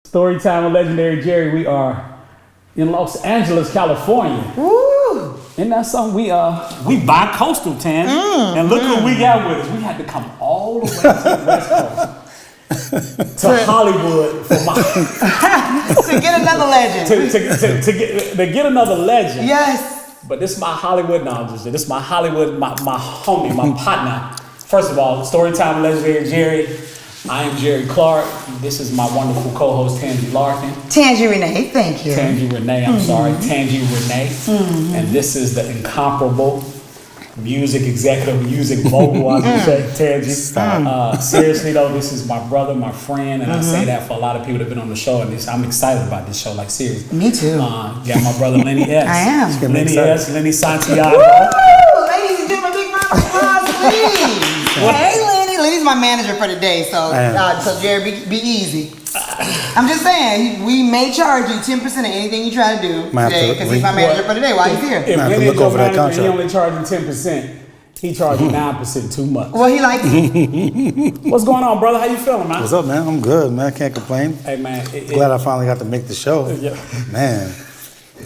StoryTime with Legendary Jerry. We are in Los Angeles, California. Woo! Isn't that something? We bi-coastal, Tan. And look who we got with us. We had to come all the way to the West Coast. To Hollywood for to get another legend. to get another legend. Yes. But this is my Hollywood knowledge. This is my Hollywood, my homie, my partner. First of all, Storytime with Legendary Jerry. I am Jerry Clark. This is my wonderful co-host, Tangi Larkin. Tangi Renee, thank you. Tangi Renee, I'm sorry. Tangi Renee. And this is the incomparable music executive, music mogul, I should say, Tangi. Seriously though, this is my brother, my friend, and I say that for a lot of people that have been on the show, and I'm excited about this show, like seriously. Me too. Got my brother Lenny S. I am. Lenny S, Lenny Santiago. Woo! Ladies and gentlemen, big round of applause, please. Hey, Lenny. Lenny's my manager for today, so Jerry, be easy. I'm just saying, we may charge you 10% of anything you try to do today, because he's my manager for today while he's here. If Lenny is your manager and he only charging 10%, he charging 9% too much. Well, he likes it. What's going on, brother? How you feeling, man? What's up, man? I'm good, man. I can't complain. Hey, man. Glad I finally got to make the show. Man.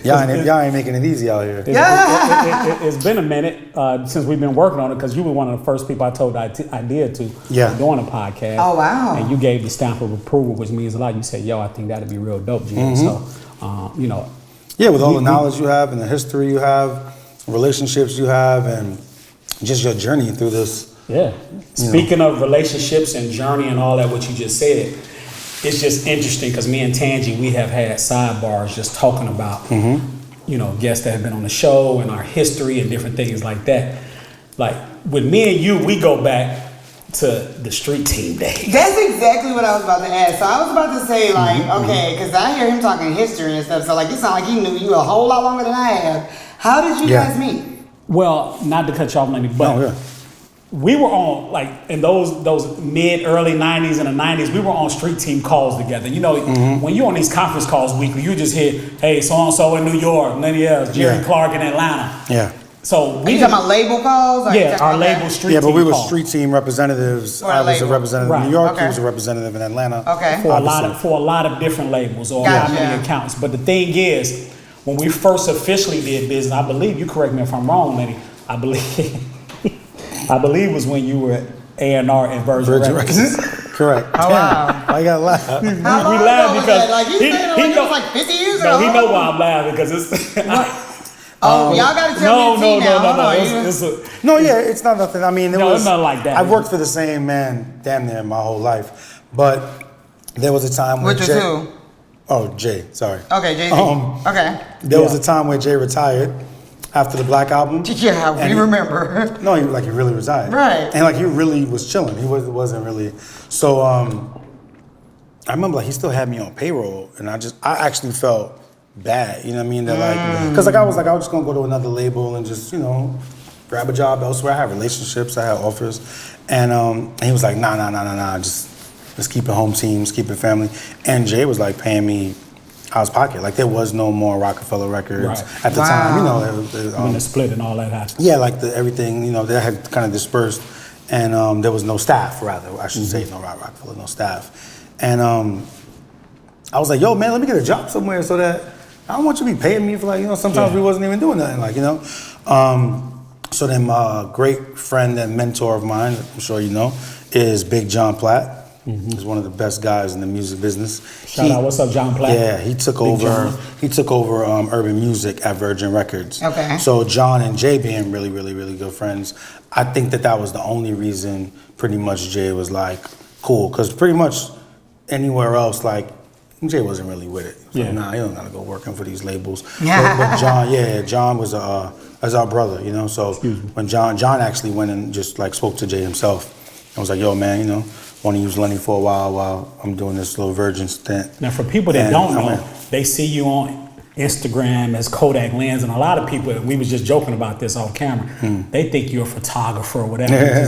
Y'all ain't making it easy out here. It's been a minute since we've been working on it, because you were one of the first people I told the idea to doing a podcast. Oh, wow. And you gave the stamp of approval, which means a lot. You said, yo, I think that'd be real dope, Jim. So, you know. Yeah, with all the knowledge you have and the history you have, relationships you have, and just your journey through this. Yeah. Speaking of relationships and journey and all that, what you just said, it's just interesting because me and Tangi, we have had sidebars just talking about, you know, guests that have been on the show and our history and different things like that. Like with me and you, we go back to the street team days. That's exactly what I was about to ask. So I was about to say, like, okay, because I hear him talking history and stuff. So like, it sounds like he knew you a whole lot longer than I have. How did you guys meet? Well, not to cut you off, Lenny, but we were on, like, in those early 90s and the 90s, we were on street team calls together. You know, when you're on these conference calls weekly, you just hear, hey, so-and-so in New York, Lenny S, Jerry Clark in Atlanta. Yeah. So you talking about label calls? Or our label street team. Yeah, but we were calls. Street team representatives. I was a representative in New York. He was a representative in Atlanta. Okay. For a lot of different labels or how many accounts. But the thing is, when we first officially did business, I believe, you correct me if I'm wrong, Lenny, I believe was when you were at A&R at Virgin Records. Correct. Oh, wow. I got laugh. How long we laugh because like, he knows like 50 years ago. No, he know why I'm laughing because it's. Y'all got to tell me No, it's not nothing. I mean, it's not like that. I've worked for the same man damn near my whole life, but there was a time where Which is who? Oh, Jay. Sorry. Okay, Jay-Z. Okay. There was a time where Jay retired after the Black Album. Yeah, we remember. No, he really retired. Right. And like he really was chilling. He wasn't really. So I remember like he still had me on payroll, and I actually felt bad. You know what I mean? That like, because like I was just gonna go to another label and just grab a job elsewhere. I had relationships, I had offers, and he was like, nah, just let's keep it home team, let's keep it family. And Jay was like paying me out of pocket. Like there was no more Rockefeller Records at the time. When the split and all that happened. Yeah, like everything, that had kind of dispersed, and there was no staff. Rather, I should say no Rockefeller, no staff. And I was like, yo, man, let me get a job somewhere so that I don't want you to be paying me for like, sometimes we wasn't even doing nothing, like, So then my great friend and mentor of mine, I'm sure you know, is Big John Platt. He's one of the best guys in the music business. Shout out, what's up, John Platt? Yeah, he took over urban music at Virgin Records. Okay. So John and Jay being really, really, really good friends, I think that was the only reason pretty much Jay was like, cool, because pretty much anywhere else, like, Jay wasn't really with it. So, nah, you don't gotta go working for these labels. But John was as our brother, So when John actually went and just like spoke to Jay himself, I was like, yo, man, want to use Lenny for a while I'm doing this little Virgin stint. Now, for people that don't know, they see you on Instagram as Kodak Lens, and a lot of people, we was just joking about this off camera, they think you're a photographer or whatever. Okay,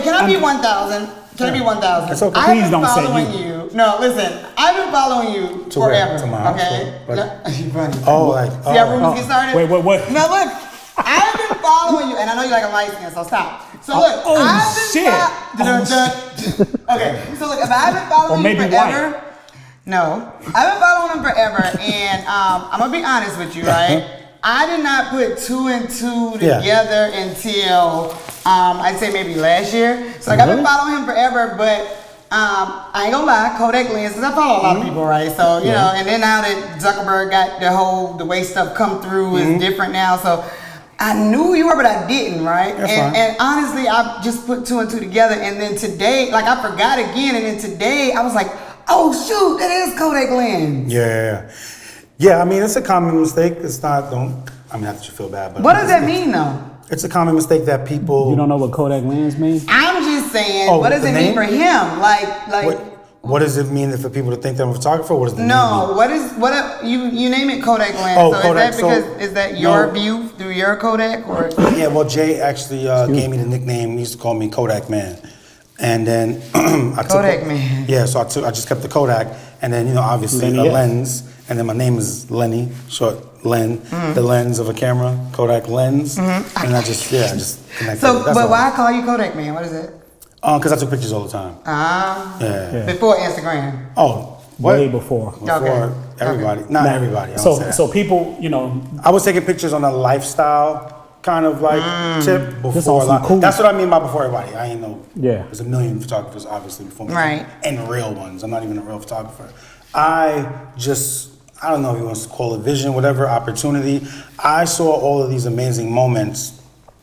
can I be 1,000? Can I be 1,000? It's okay. Please don't say you. No, listen, I've been following you forever. To my house, okay? See how rumors get started? Wait, what? No, look, I've been following you, and I know you like a light skin, so stop. So look, shit. Okay, so look, if I've been following you forever, No, I've been following him forever, and I'm gonna be honest with you, right? I did not put 2 and 2 together until I'd say maybe last year. So like I've been following him forever, but I ain't gonna lie, Kodak lenses. I follow a lot of people, right? So you know, and then now that Zuckerberg got the way stuff come through is different now. So I knew who you were, but I didn't, right? And honestly, I just put 2 and 2 together, and then today, like I forgot again, and then today I was like, oh shoot, that is Kodak lens. Yeah, I mean, it's a common mistake. It's not, not that you feel bad, but. What does that mean though? It's a common mistake that people. You don't know what Kodak lens means? I'm just saying, what does it mean for him? What does it mean for people to think they're a photographer? What does the name mean? You name it Kodak lens. Oh, so Kodak. Is that your view through your Kodak or? Yeah, well, Jay actually gave me the nickname. He used to call me Kodak Man. And then I took Kodak Man. Yeah, so I just kept the Kodak, and then obviously a lens, and then my name is Lenny, short Len, the lens of a camera, Kodak lens, and I just connected. So, but why I call you Kodak Man? What is it? Because I took pictures all the time. Before Instagram. Oh, way before. Everybody, not everybody. So people, I was taking pictures on a lifestyle kind of like tip before. Cool. That's what I mean by before everybody. I ain't know. Yeah. There's a million photographers obviously before me. Right. And real ones. I'm not even a real photographer. I don't know if you want to call it vision, whatever, opportunity. I saw all of these amazing moments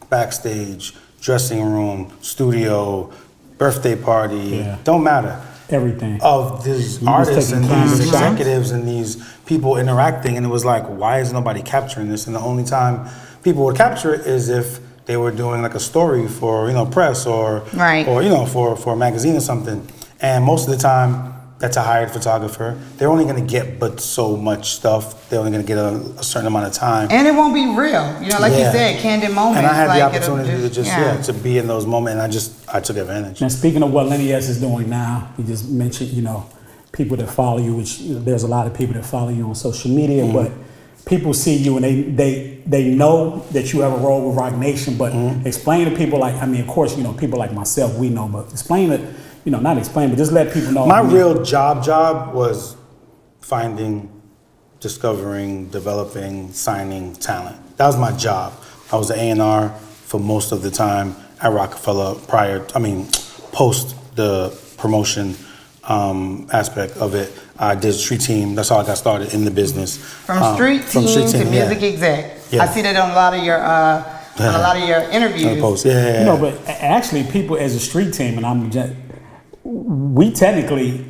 backstage, dressing room, studio, birthday party, don't matter. Everything. Of these artists and these executives and these people interacting, and it was like, why is nobody capturing this? And the only time people would capture it is if they were doing like a story for press or for a magazine or something. And most of the time, that's a hired photographer. They're only going to get but so much stuff. They're only going to get a certain amount of time. And it won't be real. Like you said, candid moments. And I had the opportunity to be in those moments, and I took advantage. Now, speaking of what Lenny S is doing now, he just mentioned, people that follow you, which there's a lot of people that follow you on social media, but people see you and they know that you have a role with Rock Nation, but explain to people of course, people like myself, we know, but explain it, not explain, but just let people know. My real job was finding, discovering, developing, signing talent. That was my job. I was an A&R for most of the time at Rockefeller post the promotion aspect of it. I did street team. That's how I got started in the business. From street team to music exec. Yeah. I see that on a lot of your interviews. Posts. But actually, people as a street team, and we technically,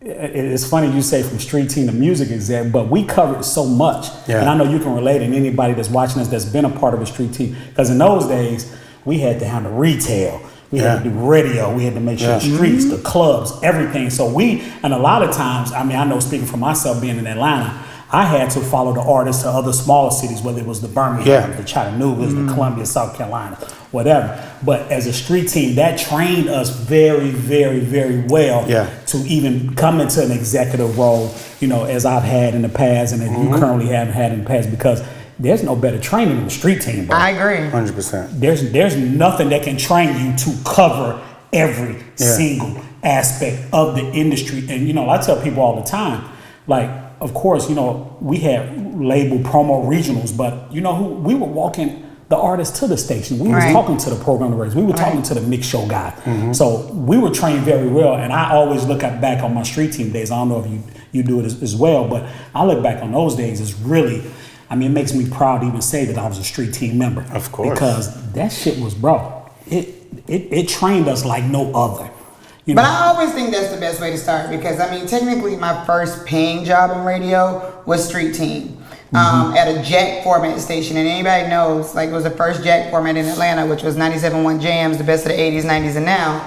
it's funny you say from street team to music exec, but we covered so much. Yeah. And I know you can relate, and anybody that's watching us that's been a part of a street team, because in those days we had to handle retail. We had to do radio. We had to make sure the streets, the clubs, everything. So and a lot of times, I know speaking for myself being in Atlanta, I had to follow the artists to other smaller cities, whether it was the Birmingham, the Chattanoogas, the Columbia, South Carolina, whatever. But as a street team, that trained us very, very, very well to even come into an executive role, as I've had in the past and that you currently haven't had in the past, because there's no better training than the street team, bro. I agree. 100%. There's nothing that can train you to cover every single aspect of the industry. And, I tell people all the time, of course, we had labeled promo regionals, but we were walking the artists to the station. We was talking to the program directors. We were talking to the mix show guy. So we were trained very well. And I always look back on my street team days. I don't know if you do it as well, but I look back on those days as really, it makes me proud to even say that I was a street team member. Of course. Because that shit was, it trained us like no other. But I always think that's the best way to start, because technically my first paying job in radio was street team at a Jack format station. And anybody knows, it was the first Jack format in Atlanta, which was 97.1 Jams, the best of the 80s, 90s, and now.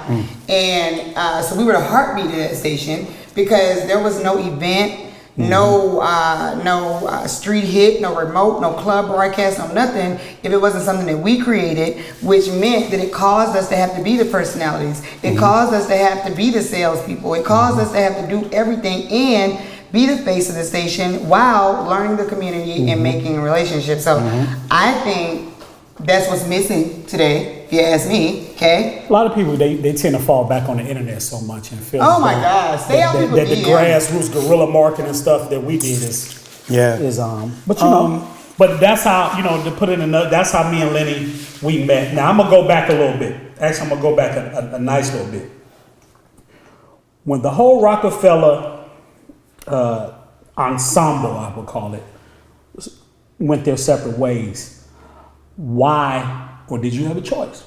And so we were the heartbeat of that station, because there was no event, no street hit, no remote, no club broadcast, no nothing, if it wasn't something that we created, which meant that it caused us to have to be the personalities. It caused us to have to be the salespeople. It caused us to have to do everything and be the face of the station while learning the community and making relationships. So I think that's what's missing today if you ask me, okay? A lot of people, they tend to fall back on the internet so much and feel Oh my God, stay out people that the DM. grassroots guerrilla marketing stuff that we did is but you know, but that's how, you know, to put it in another, that's how me and Lenny, we met. Now I'm gonna go back a little bit. Actually, I'm gonna go back a nice little bit. When the whole Rockefeller ensemble, I would call it, went their separate ways, why, or did you have a choice?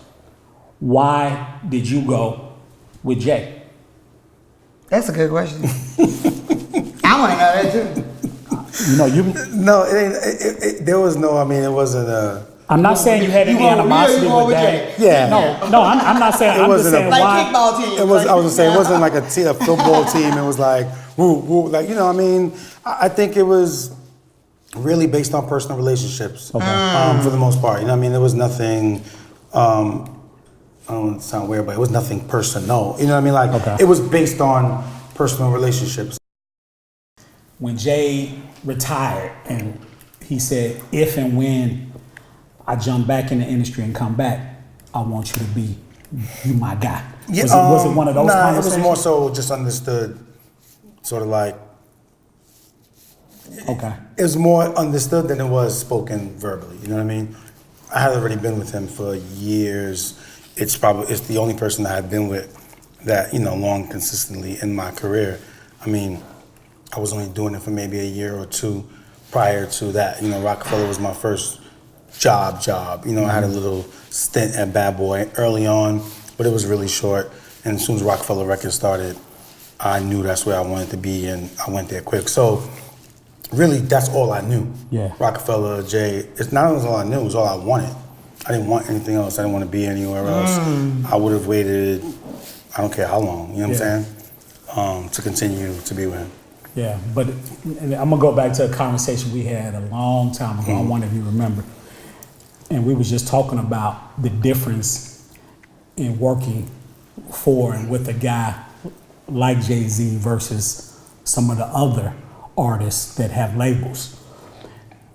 Why did you go with Jay? That's a good question. I want to know that too. You know, No, it ain't. There was no. I mean, it wasn't a. I'm not saying you had any animosity with that. Yeah. No, I'm not saying. I'm just saying like why. kickball team. It was. I was gonna say it wasn't like a football team. It was like woo woo. Like, you know. I mean, I think it was really based on personal relationships. Okay. For the most part, you know. What I mean, there was nothing. I don't want to sound weird, but it was nothing personal. You know what I mean? Like It was based on personal relationships. When Jay retired and he said, if and when I jump back in the industry and come back, I want you to be my guy. Yeah, was it one of those conversations? It was more so just understood, sort of like. Okay. It was more understood than it was spoken verbally. You know what I mean? I had already been with him for years. It's the only person that I've been with that, you know, long consistently in my career. I mean, I was only doing it for maybe a year or two prior to that. You know, Rockefeller was my first job. You know, I had a little stint at Bad Boy early on, but it was really short. And as soon as Rockefeller Records started, I knew that's where I wanted to be, and I went there quick. So really, that's all I knew. Yeah. Rockefeller, Jay, it's not only all I knew, it was all I wanted. I didn't want anything else. I didn't want to be anywhere else. I would have waited, I don't care how long, you know what I'm saying, to continue to be with him. Yeah, but I'm gonna go back to a conversation we had a long time ago. I wonder if you remember. And we was just talking about the difference in working for and with a guy like Jay-Z versus some of the other artists that have labels.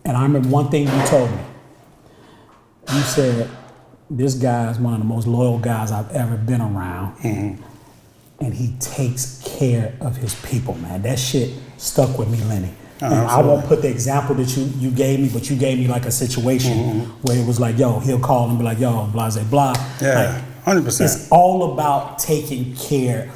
And I remember one thing you told me. You said, this guy is one of the most loyal guys I've ever been around. And he takes care of his people, man. That shit stuck with me, Lenny. And I won't put the example that you gave me, but you gave me like a situation where it was like, yo, he'll call and be like, yo, blah, blah, blah. Yeah, like, 100%. It's all about taking care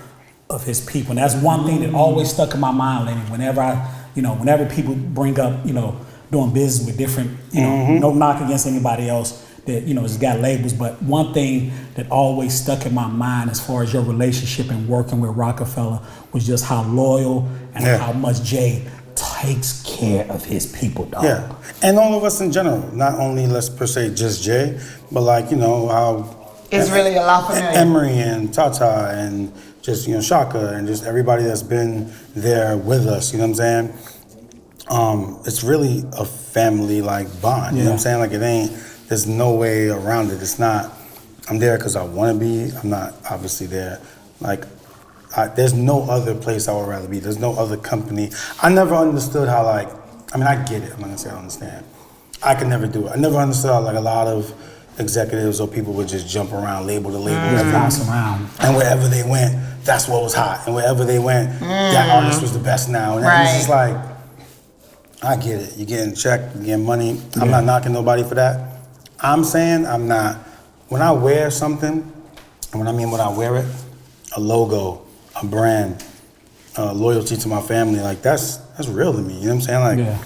of his people. And that's one thing that always stuck in my mind, Lenny. Whenever people bring up, you know, doing business with different, you know, no knock against anybody else that, you know, has got labels, but one thing that always stuck in my mind as far as your relationship and working with Rockefeller was just how loyal and how much Jay takes care of his people, dog. Yeah, and all of us in general, not only, let's per se, just Jay, but like, you know, how It's really a lot familiar. Emery and Tata and just, you know, Shaka and just everybody that's been there with us, you know what I'm saying? It's really a family like bond, you know what I'm saying? Like there's no way around it. It's not, I'm there because I want to be. I'm not obviously there. Like, there's no other place I would rather be. There's no other company. I never understood how, like, I mean, I get it. I'm not going to say I understand. I could never do it. I never understood how, like, a lot of executives or people would just jump around, label to label. Bounce around. And wherever they went, that's what was hot. And wherever they went, that artist was the best now. And it's just like, I get it. You're getting checked, you're getting money. I'm not knocking nobody for that. I'm saying I'm not, when I wear something, and when I mean when I wear it, a logo, a brand, loyalty to my family, like that's real to me, you know what I'm saying? Like,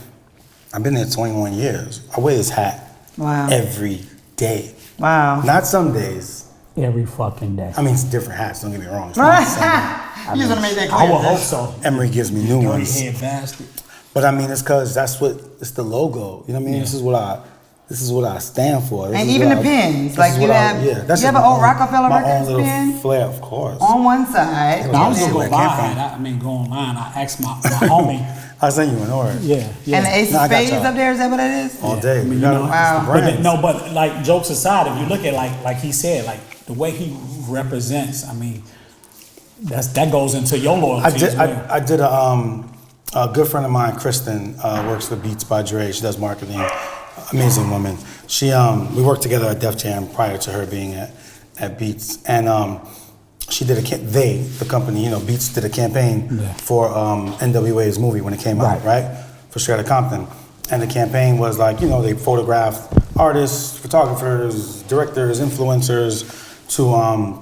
I've been there 21 years. I wear this hat every day. Wow. Not some days. Every fucking day. I mean, it's different hats, don't get me wrong. It's not the same. You just want to make that clear. I would hope so. Emery gives me new ones. Dirty head bastard. But I mean, it's because it's the logo. You know what I mean? This is what I stand for. And even the pins, like you have an old Rockefeller Records pin flair, of course. on one side. I was gonna go buy it. Go online. I asked my homie. I'll send you an order. Yeah. And the Ace of Spades up there, is that what it is? All day. Wow. But like jokes aside, if you look at like he said, like the way he represents, I mean, that goes into your loyalty. I did a good friend of mine, Kristen, works for Beats by Dre. She does marketing. Amazing woman. She we worked together at Def Jam prior to her being at Beats, and she did the company, you know, Beats did a campaign for NWA's movie when it came out, right? For Straight Outta Compton. And the campaign was like, you know, they photographed artists, photographers, directors, influencers to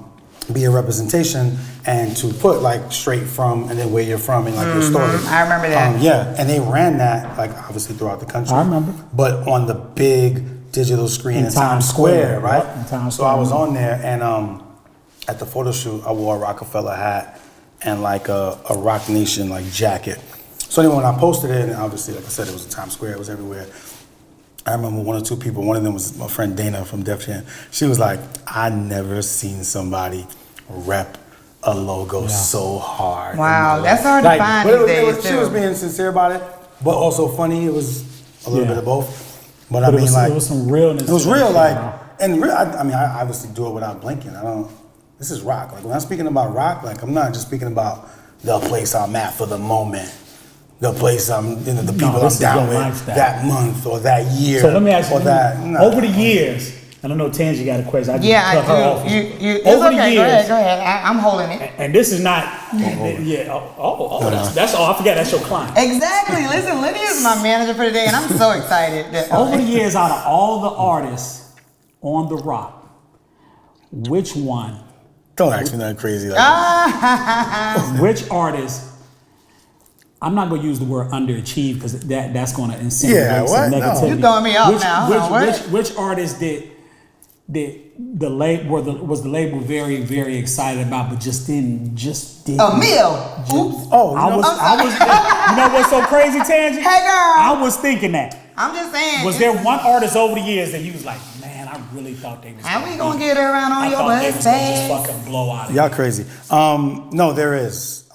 be a representation and to put like straight from and then where you're from and like your story. I remember that. Yeah, and they ran that like obviously throughout the country. I remember. But on the big digital screen in Times Square, right? Yep, in Times Square. So I was on there and at the photo shoot, I wore a Rockefeller hat and like a Rock Nation like jacket. So anyway, when I posted it, and obviously, like I said, it was in Times Square, it was everywhere. I remember one or two people, one of them was my friend Dana from Def Jam. She was like, I never seen somebody rep a logo so hard. Wow, that's hard to find these days, too. She was being sincere about it, but also funny. It was a little bit of both. But I mean, it was some realness. It was real, like, and real. I mean, I obviously do it without blinking. This is rock. Like when I'm speaking about rock, like I'm not just speaking about the place I'm at for the moment. The place I'm, you know, the people I'm down with that month or that year. So let me ask you, that, over the years, and I know Tangi got a question. I just cut her off. It's over okay. The years, go ahead. I'm holding it. And this is not, that's all. I forgot that's your client. Exactly. Listen, Lenny is my manager for the day, and I'm so excited. Over the years, out of all the artists on the rock, which one? Don't ask me nothing crazy like that. Which artist? I'm not going to use the word underachieve because that's going to insinuate some negativity. No. You're throwing me off now. Which artist was the label very, very excited about, but just didn't. Emil. Oops. I was. You know what's so crazy, Tangi? Hey, girl. I was thinking that. I'm just saying. Was there one artist over the years that you was like, man, I really thought they was. How we gonna get her around on your bus? I thought they was gonna just fucking blow out. Y'all crazy. No, there is.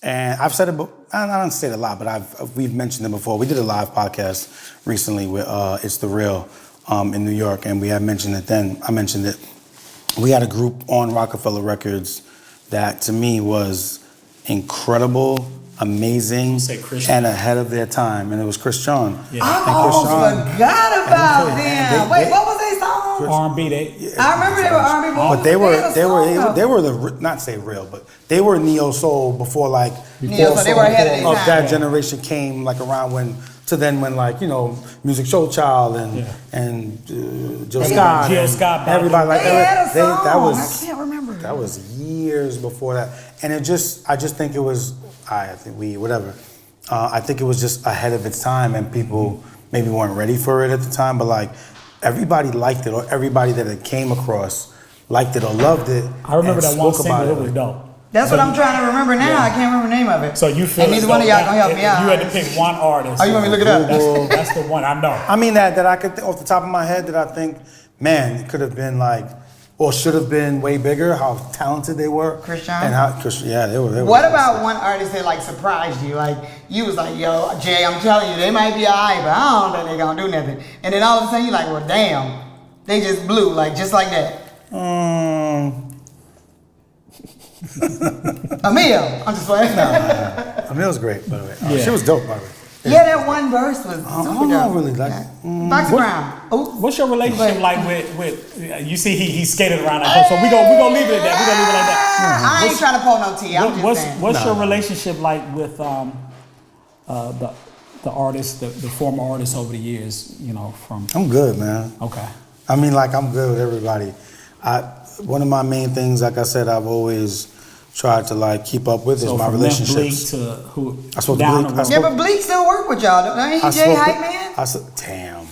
And I've said it, I don't say it a lot, but we've mentioned it before. We did a live podcast recently with It's The Real in New York, and we had mentioned it then. I mentioned it. We had a group on Rockefeller Records that to me was incredible, amazing, and ahead of their time, and it was Chris John. Yeah. I almost forgot about them. Wait, what was their song? R&B. I remember they were R&B, but they were the not say real, but they were neo soul before like neo soul. They were ahead of their time. That generation came like around when like you know Music Soul Child and Jill Scott, everybody like that was I can't remember. That was years before that, and I just think it was I think it was just ahead of its time, and people maybe weren't ready for it at the time, but like everybody liked it, or everybody that it came across liked it or loved it. I remember that one single, it was dope. That's what I'm trying to remember now. I can't remember the name of it. So you feel and neither one of y'all gonna help me out. You had to pick one artist. Oh, you want me to look it up? That's the one I know. I mean that I could off the top of my head that I think, man, it could have been like, or should have been way bigger. How talented they were. Chris John. And they were. What about one artist that like surprised you? Like you was like, yo, Jay, I'm telling you, they might be alright, but I don't think they gonna do nothing. And then all of a sudden you're like, well, damn, they just blew just like that. Emil, I'm just playing. No, Emil's great, by the way. She was dope, by the way. Yeah, that one verse was super dope. I don't really like. Box Brown. What's your relationship like with? You see, he skated around that whole. So we gonna leave it at that. We gonna leave it like that. I ain't trying to pull no tea. I'm just saying. What's your relationship like with the artists, the former artists over the years? You know, from. I'm good, man. Okay. I mean, like I'm good with everybody. One of my main things, like I said, I've always tried to like keep up with is my relationships. Bleak to who? I spoke to Bleak. Yeah, but Bleak still work with y'all. Ain't he Jay Hype Man? Damn.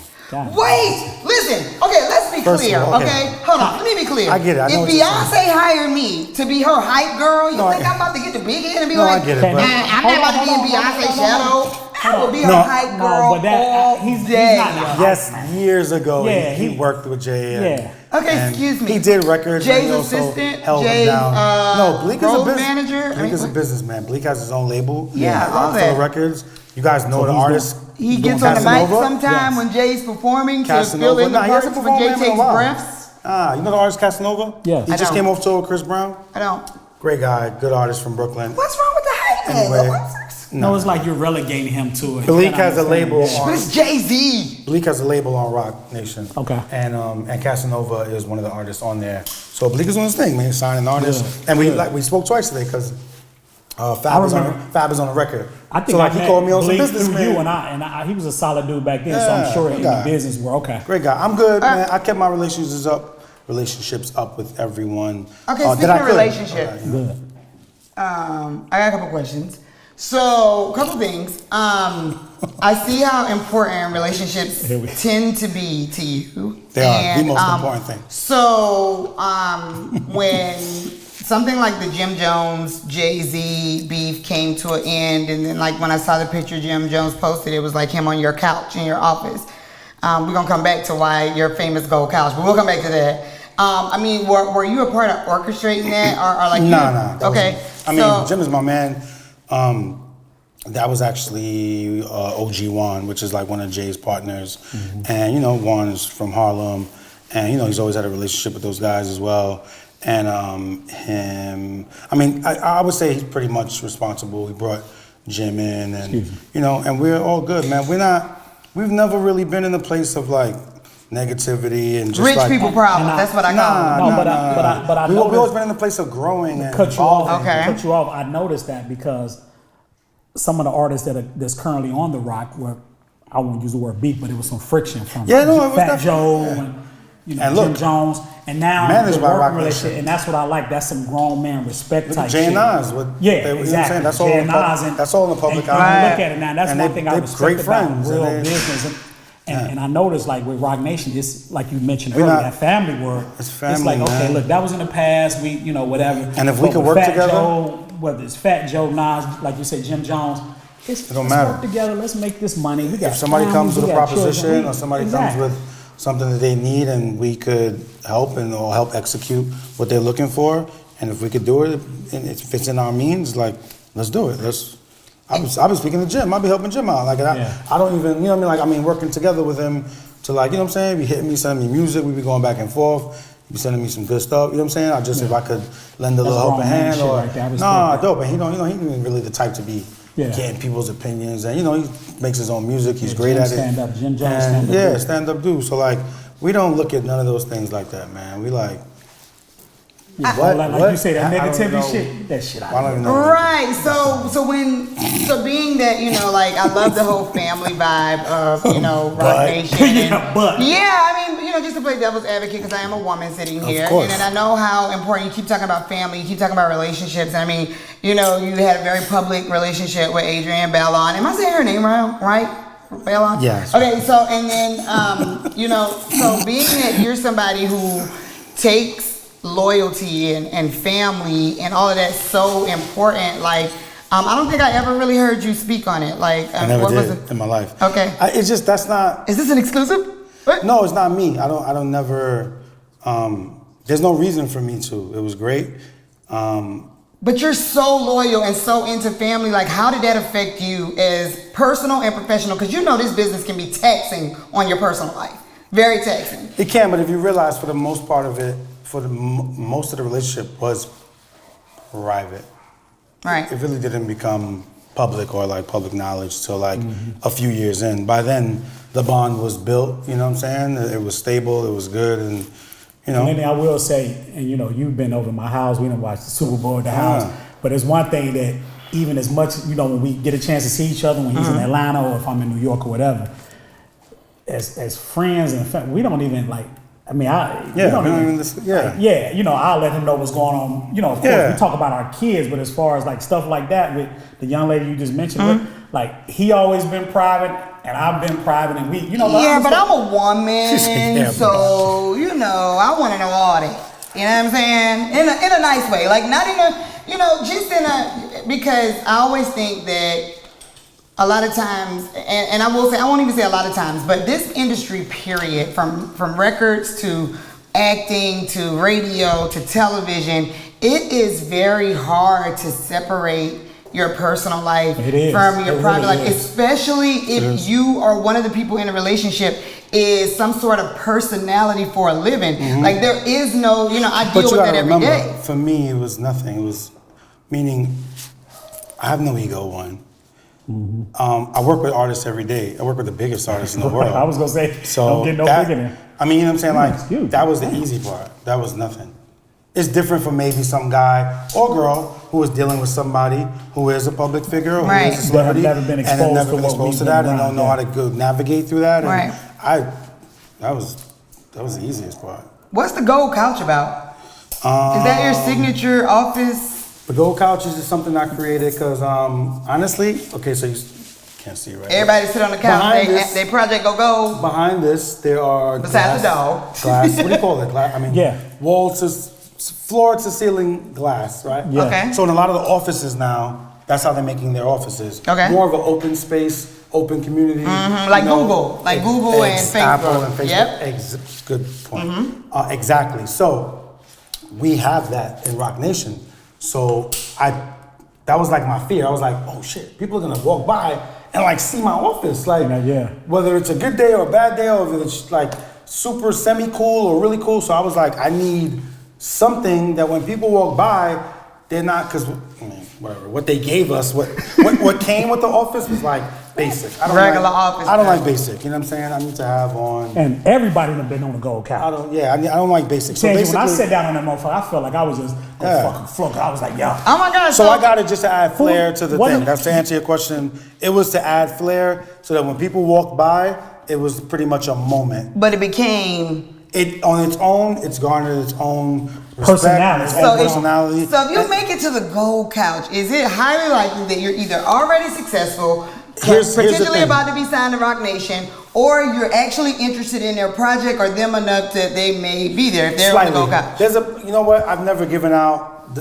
Wait, listen. Okay, let's be clear. Okay, hold on. Let me be clear. I get it. If Beyonce hired me to be her hype girl, you think I'm about to get the big head and be like, I get it, but I'm not about to be in Beyonce's shadow. I will be her hype girl all day. Yes, years ago, he worked with Jay. Okay, excuse me. He did records. Jay's assistant, Jay's Bleak is a manager. Bleak is a businessman. Bleak has his own label. Yeah, all that. Records. You guys know the artist. He gets on the mic sometime when Jay's performing to fill in the parts when Jay takes breaths. You know the artist Casanova? Yes. He just came off tour with Chris Brown. I don't. Great guy, good artist from Brooklyn. What's wrong with the hype man? Anyway, No, it's like you're relegating him to it. Bleak has a label Yeah. on. But it's Jay-Z. Bleak has a label on Rock Nation. Okay. And Casanova is one of the artists on there. So Bleak is on his thing, man. He's signing artists. Good. And Good. we spoke twice today because Fab is on the record. I think so like I he met called me on some Bleak business, through man. you, and he was a solid dude back then. So Yeah, I'm sure good in guy. the business we're okay. Great guy. I'm good, man. I kept my relationships up with everyone. Okay, that speaking I of could. relationships, Good. I got a couple questions. So, a couple things. I see how important relationships Here we- tend to be to you. They are the most important thing. So, when something like the Jim Jones Jay-Z beef came to an end, and then like when I saw the picture Jim Jones posted, it was like him on your couch in your office. We're gonna come back to why your famous gold couch, but we'll come back to that. I mean, were you a part of orchestrating that, or like? Nah. Okay. I mean, Jim is my man. That was actually OG Juan, which is like one of Jay's partners. And, Juan is from Harlem. And, he's always had a relationship with those guys as well. And I would say he's pretty much responsible. He brought Jim in and, and we're all good, man. We've never really been in a place of like negativity and just rich like, people problems. That's what I call it. But I we've always noticed, been in a place of growing and cut you off. Okay. Cut you off. I noticed that because some of the artists that's currently on the Rock were, I won't use the word beef, but it was some friction from Yeah, no, it was Fat definitely- Joe yeah. and And Jim look, Jones, and now managed the by working Rock relationship, Nation. and that's what I like. That's some grown man respect Look type at Jay shit. and Nas. What Yeah, they, you know what I'm exactly. saying? That's all Jay in and the Nas public. and- That's all in the public and eye. when you Right. look at it now, that's And one they- thing I they're respect great about friends, real and they- business. And I noticed like with Rock Nation, it's like you mentioned We're earlier, not- that family work. It's family, like, okay, man. look, that was in the past, whatever. And if we But could with work Fat together- Joe, whether it's Fat Joe, Nas, like you said, Jim Jones, let's don't matter. work together, let's make this money. We got If somebody families, comes with we a got proposition children. or somebody Exactly. comes with something that they need and we could help or help execute what they're looking for, and if we could do it and if it's in our means, like, let's do it. I'll be speaking to Jim. I'll be helping Jim out. Like I don't even, working together with him to like, you know what I'm saying? Be hitting me, sending me music. We be going back and forth. Be sending me some good stuff. You know what I'm saying? If I could lend a little That's helping grown man hand shit or right there. I respect nah, that. dope. And he ain't really the type to be getting people's opinions. And he makes his own music. He's great Jim at it. stand up. Jim Jones And, stand up. yeah, stand up dude. So like, we don't look at none of those things like that, man. We like. All that, like you say, that I don't negativity know. shit, get that shit out I don't of even here. know. Right. So being that, like I love the whole family vibe of, Rock Nation. Just to play devil's advocate, because I am a woman sitting here. course. And I know how important, you keep talking about family, you keep talking about relationships. I mean, you had a very public relationship with Adrienne Bellon. Am I saying her name right? Bellon? Yes. Okay, so, and then, so being that you're somebody who takes loyalty and family and all of that so important, like, I don't think I ever really heard you speak on it. Like, I never what was did it? in my life. Okay. It's just, that's not. Is this an exclusive? What? No, it's not me. I don't never. There's no reason for me to. It was great. But you're so loyal and so into family. Like, how did that affect you as personal and professional? Because this business can be taxing on your personal life. Very taxing. It can, but if you realize, for the most part of it, most of the relationship was private. Right. It really didn't become public or like public knowledge till like a few years in. By then, the bond was built. You know what I'm saying? It was stable. It was good, and And then I will say, and you've been over to my house. We done watched the Super Bowl at the house. But it's one thing that even as much, when we get a chance to see each other when he's in Atlanta or if I'm in New York or whatever, as friends and family, we don't even like. I'll let him know what's going on. Of course, we talk about our kids, but as far as like stuff like that with the young lady you just mentioned, like he always been private and I've been private, and we, but I'm a woman, so I want to know all that. You know what I'm saying? In a nice way, like not in a, just in a, because I always think that a lot of times, and I will say, I won't even say a lot of times, but this industry, period, from records to acting to radio to television, it is very hard to separate your personal life from your private life, especially if you are one of the people in a relationship is some sort of personality for a living. Like there is no, I deal with that every day. For me, it was nothing. It was meaning I have no ego, one. I work with artists every day. I work with the biggest artists in the world. I was gonna say, So don't get no that, bigger than. I mean, you know what I'm saying? It's Like, huge. that was the easy part. That was nothing. It's different from maybe some guy or girl who is dealing with somebody who is a public figure or who Right. is a celebrity That have never been and have exposed never to been what exposed we've to been that and around, don't know yeah. how to go navigate through that. And Right. that was the easiest part. What's the gold couch about? Is that your signature office? The Gold Couch is just something I created because honestly, okay, so you can't see right. Everybody sit on the couch. Behind this- They project go gold. Behind this, there are Besides the dog. glass. What do you call it? Glass. I mean, Yeah. wall to floor to ceiling glass, right? Yeah. Okay. So in a lot of the offices now, that's how they're making their offices. Okay. More of an open space, open community. Like Google. Like Google and Apple Facebook. and Facebook. Yep. Good point. Exactly. So we have that in Rock Nation. So that was like my fear. I was like, oh shit, people are gonna walk by and like see my office. Like, Yeah. whether it's a good day or a bad day, or if it's like super semi-cool or really cool. So I was like, I need something that when people walk by, they're not, because whatever, what they gave us, what came with the office was like basic. I don't Regular like, office. I don't like basic, you know what I'm saying? I need to have on, And everybody done been on the gold couch. I don't like basic. So Tangy, basically, when I sat down on that motherfucker, I felt like I was just Yeah. fucking floating. I was like, yo. Oh my God. so I got it just to add flair to the What thing. if- That's to answer your question. It was to add flair so that when people walk by, it was pretty much a moment. But it became. It on its own, it's garnered its own respect, Personality. its So own if- personality. So if you make it to the gold couch, is it highly likely that you're either already successful, Here's the potentially thing. about to be signed to Rock Nation, or you're actually interested in their project or them enough that they may be there if they're on the gold couch? There's you know what? I've never given out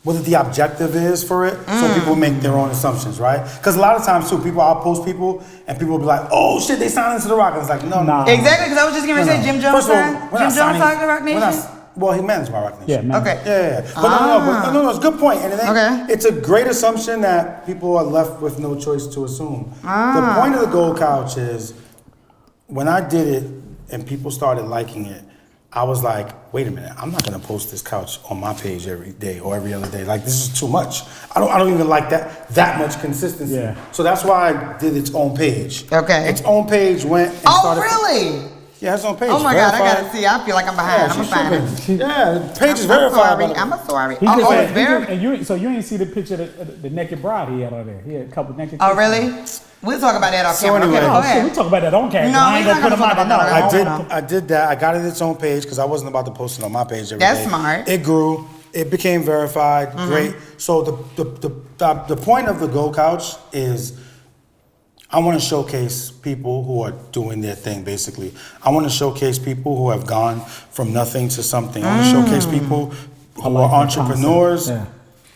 what the objective is for it, so people make their own assumptions, right? Because a lot of times too, I'll post people and people will be like, "Oh shit, they signed into the Rock," and it's like, no, Nah. Exactly, because I was just going to say Jim Jones First of all, signed. we're Jim not Jones signing- signed to Rock we're not- Nation? Well, he managed by Rock Nation. Yeah, man. Okay. Yeah. But no, it's a good point. And Okay. it's a great assumption that people are left with no choice to assume. The point of the Gold Couch is when I did it and people started liking it, I was like, wait a minute, I'm not gonna post this couch on my page every day or every other day. Like, this is too much. I don't even like that much consistency. Yeah. So that's why I did its own page. Okay. Its own page went and Oh, started. really? Yeah, it's on page. Oh my God, I verified. gotta see. I feel like I'm behind. I'm she gonna find should it. be. Yeah, the page is I'm verified. sorry. by the- I'm sorry. He just Oh, had, it's very. and you ain't see the picture of the naked bride he had on there. He had a couple naked. Oh, chicks. really? We'll talk about that off So camera. anyway. Okay, go Oh shit, we ahead. talk about that on camera. No, I ain't we're gonna not put gonna them talk out. about that. No, I did that. I got it its own page because I wasn't about to post it on my page every day. That's smart. It grew. It became verified. Great. So the point of the Gold Couch is I want to showcase people who are doing their thing, basically. I want to showcase people who have gone from nothing to something. I want to showcase people who like are that entrepreneurs, concept.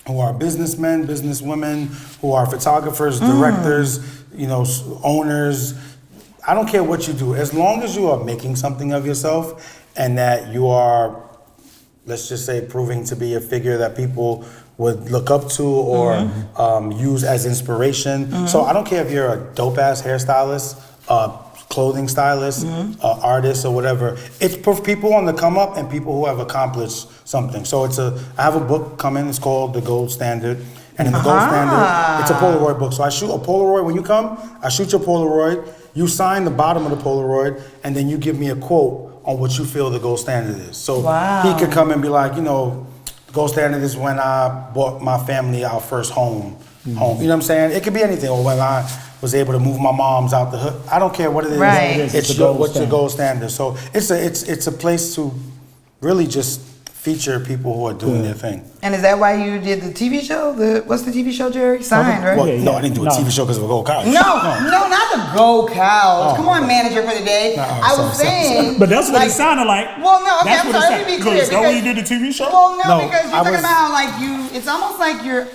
who are businessmen, businesswomen, who are photographers, directors, owners. I don't care what you do. As long as you are making something of yourself and that you are, let's just say, proving to be a figure that people would look up to or use as inspiration. So I don't care if you're a dope ass hairstylist, clothing stylist, artist or whatever. It's for people on the come up and people who have accomplished something. So I have a book coming. It's called The Gold Standard. And in the Gold Standard, it's a Polaroid book. So I shoot a Polaroid. When you come, I shoot your Polaroid. You sign the bottom of the Polaroid, and then you give me a quote on what you feel the gold standard is. So he could come and be like, the gold standard is when I bought my family our first home. You know what I'm saying? It could be anything. Or when I was able to move my mom's out the hood. I don't care what it is. Right. It's the What's gold the gold standard. So it's a place to really just feature people who are doing their thing. And is that why you did the TV show? What's the TV show, Jerry? Signed, right? Well, Yeah, no, yeah. I didn't do a No. TV show because of a gold couch. No, not the gold couch. Come on, manager for the day. I was sorry. saying. But that's what like, it sounded like. Well, no, okay, That's I'm what it sorry. Let sounded- me be So clear. is that when you because- did the TV show? Well, no, No, because you're I talking was- about how it's almost like you're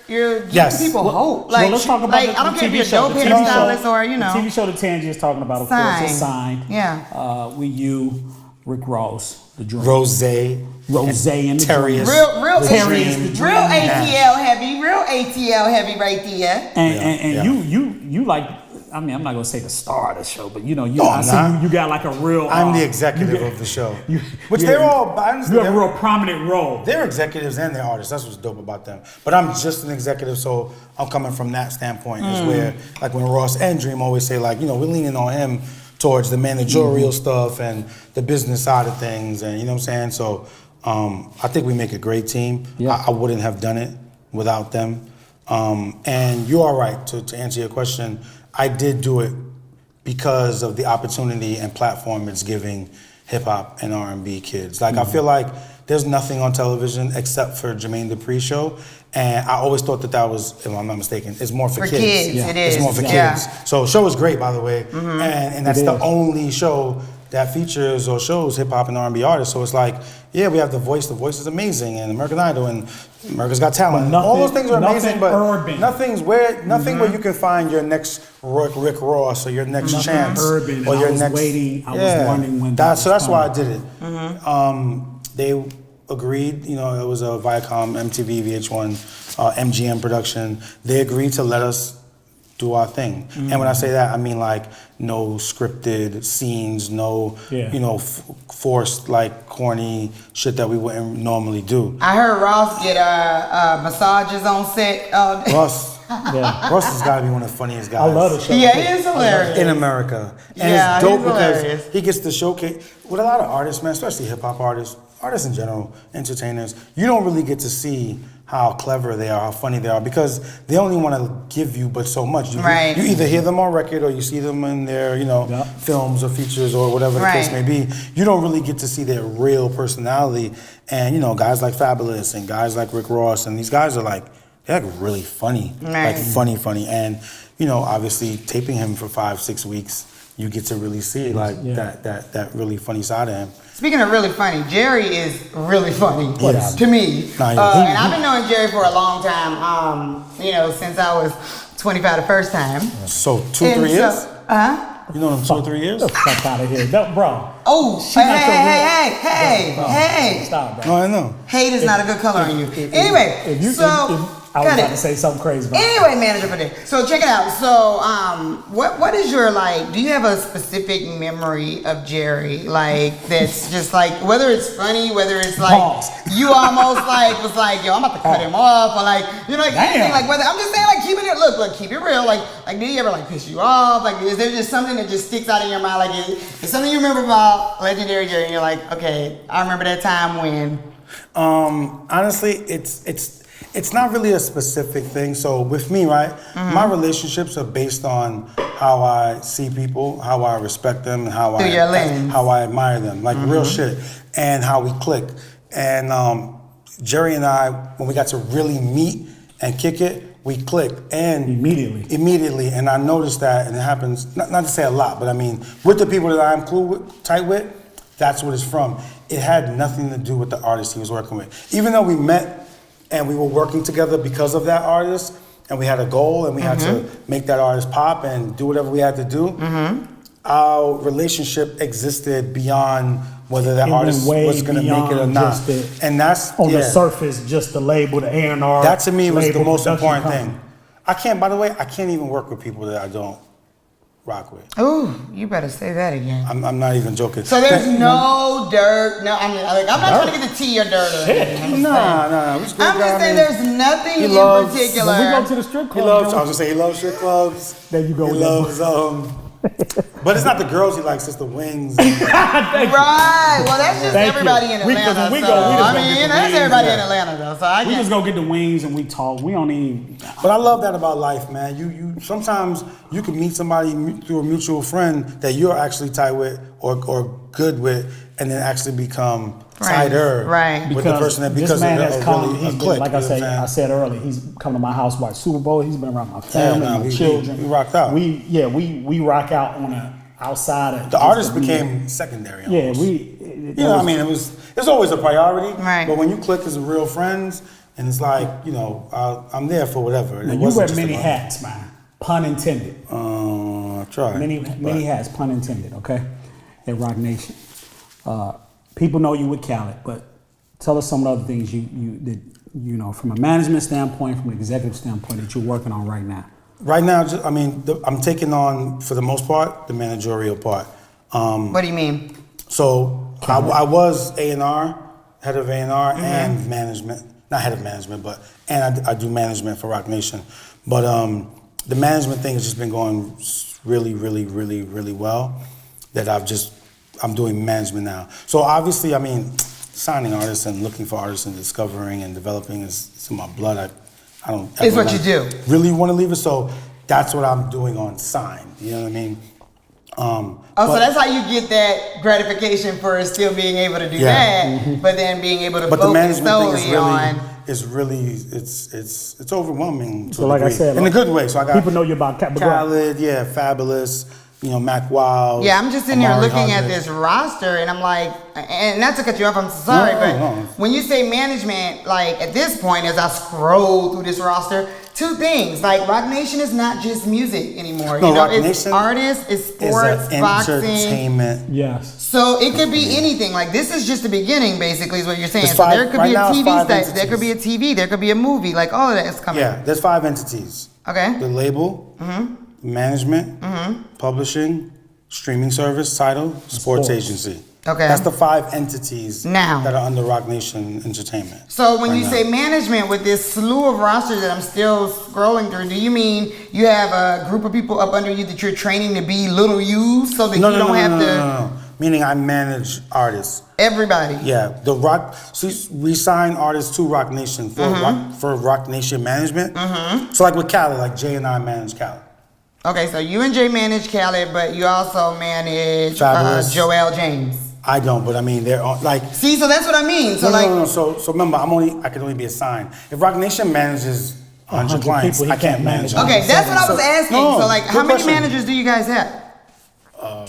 giving Yes. people Well, hope. well, Like, let's talk about like the I don't care if TV you're a show. dope The TV show- hairstylist or The TV show that Tangi is talking about, of course, is signed. Yeah. You, Rick Ross, the Dream. Rose. Rose and the Terry Dream. is- Real Terry is the real dream. ATL heavy right there. And Yeah. you like I mean, I'm not gonna say the star of the show, but you know, I'm see not. you got like a real. I'm the executive of the show. Which they're all, I understand. You have a real prominent role. They're executives and they're artists. That's what's dope about them. But I'm just an executive, so I'm coming from that standpoint. Is where, like when Ross and Dream always say, like, you know, we're leaning on him towards the managerial stuff and the business side of things, and you know what I'm saying. So I think we make a great team. Yeah. I wouldn't have done it without them. And you are right to answer your question. I did do it because of the opportunity and platform it's giving hip hop and R&B kids. Like I feel like there's nothing on television except for Jermaine Dupri's show, and I always thought that was, if I'm not mistaken, it's more for kids. Yeah. It is. It's more for kids. So the show is great, by the way, and that's the only show that features or shows hip hop and R&B artists. So it's like, yeah, we have The Voice. The Voice is amazing, and American Idol, and America's Got Talent. All those things are amazing, but nothing where you can find your next Rick Ross or your next Chance urban, or your I was next. waiting. I was wondering when. So that's why I did it. They agreed. You know, it was a Viacom, MTV, VH1, MGM production. They agreed to let us do our thing. And when I say that, I mean like no scripted scenes, no, you know, forced like corny shit that we wouldn't normally do. I heard Ross get massages on set. Ross has got to be one of the funniest guys. I love the show. Yeah, he is hilarious. In America. And it's dope because he gets to showcase, with a lot of artists, man, especially hip hop artists in general, entertainers, you don't really get to see how clever they are, how funny they are, because they only want to give you but so much. You either hear them on record or you see them in their, you know, films or features or whatever the case may be. You don't really get to see their real personality. And, you know, guys like Fabulous and guys like Rick Ross, and these guys are like, they're like really funny. Like funny. And, you know, obviously taping him for 5-6 weeks, you get to really see like that really funny side of him. Speaking of really funny, Jerry is really funny to me. And I've been knowing Jerry for a long time, you know, since I was 25 the first time. So 2-3 years? You know him 2 or 3 years? Get the fuck out of here. No, bro. Oh, hey. Stop, bro. No, I know. Hate is not a good color on you. Anyway, I was about to say something crazy about Anyway, manager for this. So check it out. So what is your, like, do you have a specific memory of Jerry? Like, that's just like, whether it's funny, whether it's like, you almost like, was like, yo, I'm about to cut him off, or like, you know, like, anything, like, whether, I'm just saying, like, keeping it, look, keep it real. Like, did he ever, like, piss you off? Like, is there just something that just sticks out in your mind? Like, is something you remember about Legendary Jerry, and you're like, okay, I remember that time when? Honestly, it's not really a specific thing. So with me, right, my relationships are based on how I see people, how I respect them, and how I admire them, like real shit, and how we click. And Jerry and I, when we got to really meet and kick it, we clicked, and immediately. And I noticed that, and it happens not to say a lot, but I mean with the people that I'm tight with, that's what it's from. It had nothing to do with the artist he was working with. Even though we met and we were working together because of that artist, and we had a goal, and we had to make that artist pop and do whatever we had to do, our relationship existed beyond whether that artist was going to make it or not. And that's on the surface, just the label, the A&R. That to me was the most important thing. I can't even work with people that I don't rock with. Ooh, you better say that again. I'm not even joking. So there's no dirt. No, I'm not trying to get the tea or dirt or anything. No. I'm just saying there's nothing in particular. When we go to the strip club. I was gonna say he loves strip clubs. There you go. He loves but it's not the girls he likes, it's the wings. Right. Well, that's just everybody in Atlanta. That's everybody in Atlanta though. So we just go get the wings and we talk. We don't even. But I love that about life, man. You sometimes you can meet somebody through a mutual friend that you're actually tight with or good with, and then actually become tighter with the person that this man has come. Really click, like I said earlier, he's come to my house watch Super Bowl. He's been around my family, my children. We rocked out. We rock out on a outside of the artist became secondary. Almost. I mean, it was always a priority. Right. But when you click as real friends, and it's like, you know, I'm there for whatever. Now, you wear many hats, man. Pun intended. I try. Many hats, pun intended. Okay, at Rock Nation. People know you with Khaled, but tell us some of the other things you know, from a management standpoint, from an executive standpoint, that you're working on right now. Right now, I'm taking on, for the most part, the managerial part. What do you mean? So I was A&R, head of A&R and management. Not head of management, but I do management for Rock Nation. But the management thing has just been going really, really, really, really well. That I'm doing management now. So obviously, signing artists and looking for artists and discovering and developing is in my blood. I don't. It's what you do. Really want to leave it. So that's what I'm doing on Sign. You know what I mean? So that's how you get that gratification for still being able to do that, but then being able to focus solely on. It's really it's overwhelming. So like I said, in a good way. So I got people know you about Khaled, Fabulous, Mac Wild. Yeah, I'm just in here looking at this roster, and I'm like, and not to cut you off, I'm so sorry, but when you say management, like at this point, as I scroll through this roster, two things, like Rock Nation is not just music anymore. No, Rock it's Nation artists, it's sports, boxing, entertainment. Yes. So it could be anything. Like this is just the beginning, basically, is what you're saying. So there could be a TV entities. there could be a TV, there could be a movie, like all of that is coming. Yeah, there's 5 entities. Okay. The label, management, publishing, streaming service, title, sports agency. Okay. That's the 5 entities now that are under Rock Nation Entertainment. So when you say management with this slew of rosters that I'm still scrolling through, do you mean you have a group of people up under you that you're training to be little yous so that you don't have to? No. Meaning I manage artists. Everybody. Yeah, we sign artists to Rock Nation for Rock Nation management. So like with Khaled, like Jay and I manage Khaled. Okay, so you and Jay manage Khaled, but you also manage Joel James. I don't, but they're like. See, so that's what I mean. So no. So remember, I can only be assigned. If Rock Nation manages 100 clients, I can't manage. Okay, that's what I was asking. So like, how many question. managers do you guys have? A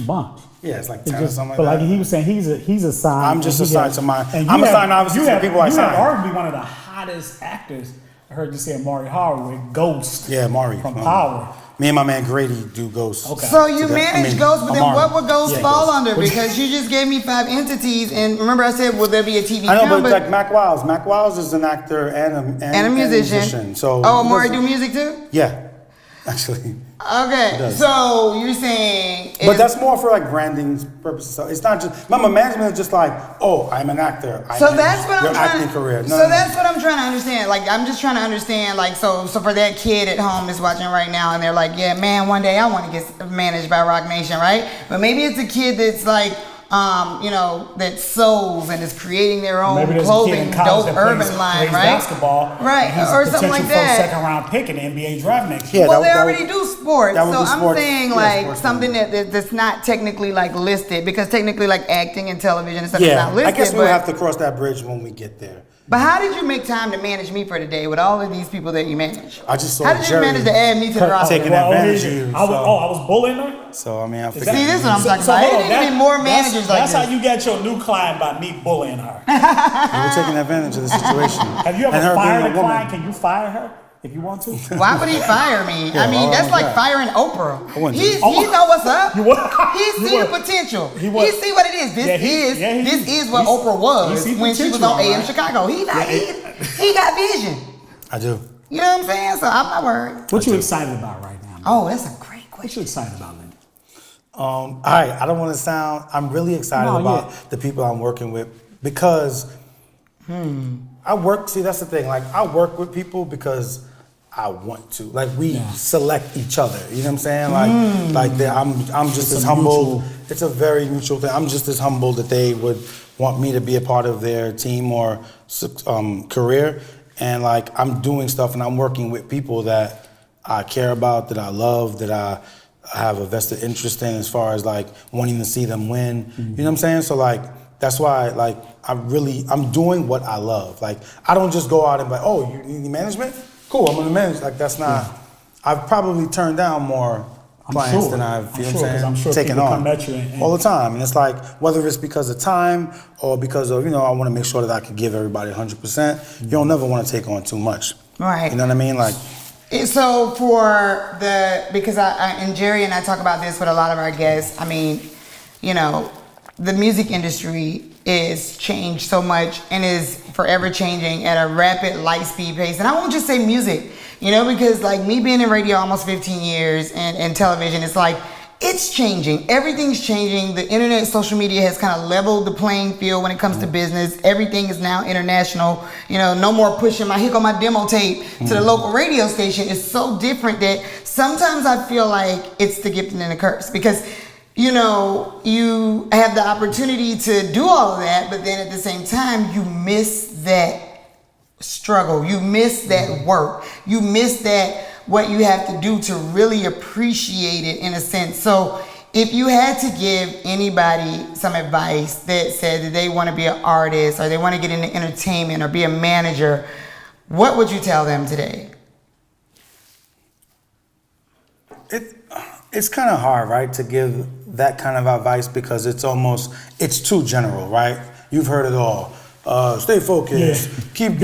bunch. Yeah, it's like 10 or something like but that. But like he was saying, he's assigned. I'm just assigned to mine. I'm assigned obviously to the people I sign. You have arguably one of the hottest actors. I heard you say Mari Howard with Ghost. Yeah, Mari from Power. Me and my man Grady do Ghost. Okay. So you manage Ghost, but then what would Ghost fall under? Because you just gave me 5 entities, and remember I said, will there be a TV I know, film? but like Mac Wiles is an actor and a musician. So Amari do music too? Yeah, actually. Okay, so you're saying... But that's more for like branding purposes. So it's not just... Remember, management is just like, oh, I'm an actor. So that's what I'm trying... acting career. That's what I'm trying to understand. Like, I'm just trying to understand, like, so for that kid at home that's watching right now, and they're like, yeah, man, one day I want to get managed by Rock Nation, right? But maybe it's a kid that's like... that sews and is creating their own clothing, dope urban line, right? Basketball, right, or something like that. Second round pick in the NBA draft next year. Yeah, well, they already do sports, so I'm saying like sports something that's not technically like listed, because technically like acting and television and stuff is not listed. I guess we'll have to cross that bridge when we get there. But how did you make time to manage me for today with all of these people that you manage? I just saw How did you manage to add me to the roster? Taking advantage of you. I was bullying her? So, I figured. See, this is what I'm talking about. There need to be more managers like this. That's how you get your new client, by me bullying her. We're taking advantage of the situation. Have you ever fired a client? Can you fire her if you want to? Why would he fire me? That's like firing Oprah. He know what's up. He see the potential. He see what it is. This is what Oprah was when she was on AM Chicago. He got vision. I do. You know what I'm saying? So I'm not worried. What you excited about right now? Oh, that's a great question. What you excited about, Lenny? All right, I don't want to sound. I'm really excited about the people I'm working with, because I work. See, that's the thing. Like, I work with people because I want to. Like, we select each other. You know what I'm saying? Like I'm just as humble. It's a very mutual thing. I'm just as humble that they would want me to be a part of their team or career. And like, I'm doing stuff and I'm working with people that I care about, that I love, that I have a vested interest in, as far as like wanting to see them win. You know what I'm saying? So like, that's why like I'm doing what I love. Like, I don't just go out and be like, oh, you need management? Cool, I'm gonna manage. Like, that's not. I've probably turned down more clients than I've, taken on all the time. And it's like, whether it's because of time or because of, I want to make sure that I can give everybody 100%. You don't never want to take on too much. Right. You know what I mean? Like. So because I and Jerry and I talk about this with a lot of our guests. The music industry is changed so much and is forever changing at a rapid light speed pace. And I won't just say music, You know, because like me being in radio almost 15 years and television, it's like, it's changing. Everything's changing. The internet, social media has kind of leveled the playing field when it comes to business. Everything is now international. You know, no more pushing here go my demo tape to the local radio station. It's so different that sometimes I feel like it's the gift and the curse, because you know, you have the opportunity to do all of that, but then at the same time, you miss that struggle. You miss that work. You miss that what you have to do to really appreciate it in a sense. So if you had to give anybody some advice that said that they want to be an artist or they want to get into entertainment or be a manager, what would you tell them today? It's kind of hard, right, to give that kind of advice because it's too general, right? You've heard it all. Stay focused. Yeah. Keep,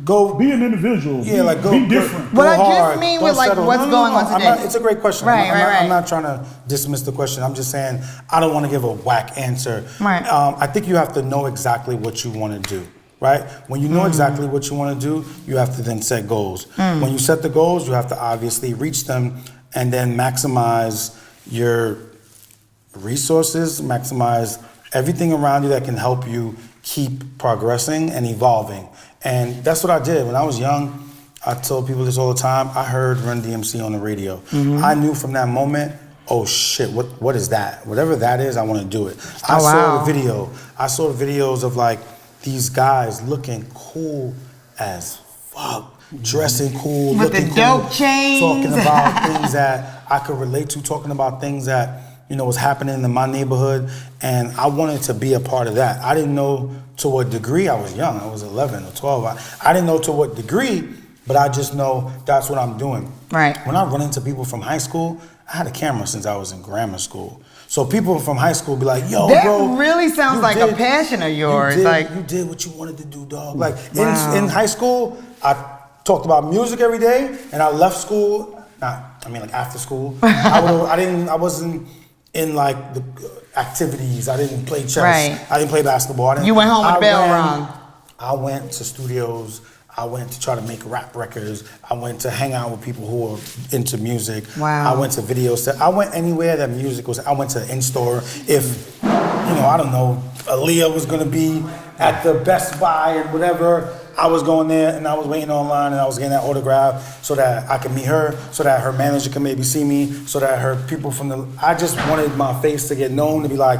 go. Be an individual. Yeah, like go. Be different. What I just mean with like what's going on today. It's a great question. Right, I'm not trying to dismiss the question. I'm just saying I don't want to give a whack answer. Right. I think you have to know exactly what you want to do. Right? When you know exactly what you want to do, you have to then set goals. When you set the goals, you have to obviously reach them and then maximize your resources, maximize everything around you that can help you keep progressing and evolving. And that's what I did. When I was young, I told people this all the time, I heard Run DMC on the radio. I knew from that moment, oh shit, what is that? Whatever that is, I want to do it. I saw the video. I saw videos of like these guys looking cool as fuck. Dressing cool, with looking the dope cool, chains. talking about things that I could relate to, talking about things that, was happening in my neighborhood, and I wanted to be a part of that. I didn't know to what degree. I was young. I was 11 or 12. I didn't know to what degree, but I just know that's what I'm doing. Right. When I run into people from high school, I had a camera since I was in grammar school. So people from high school be like, yo, that bro. That really sounds like a passion of yours. You did what you wanted to do, dog. Like in high school, I talked about music every day, and I left school. Like after school. I wasn't in like the activities. I didn't play chess. Right. I didn't play basketball. You went home with the bell rung. I went to studios. I went to try to make rap records. I went to hang out with people who were into music. Wow. I went to video set. I went anywhere that music was. I went to in-store. If, I don't know, Aaliyah was going to be at the Best Buy and whatever, I was going there and I was waiting online and I was getting that autograph so that I could meet her, so that her manager could maybe see me, so that her people I just wanted my face to get known, to be like,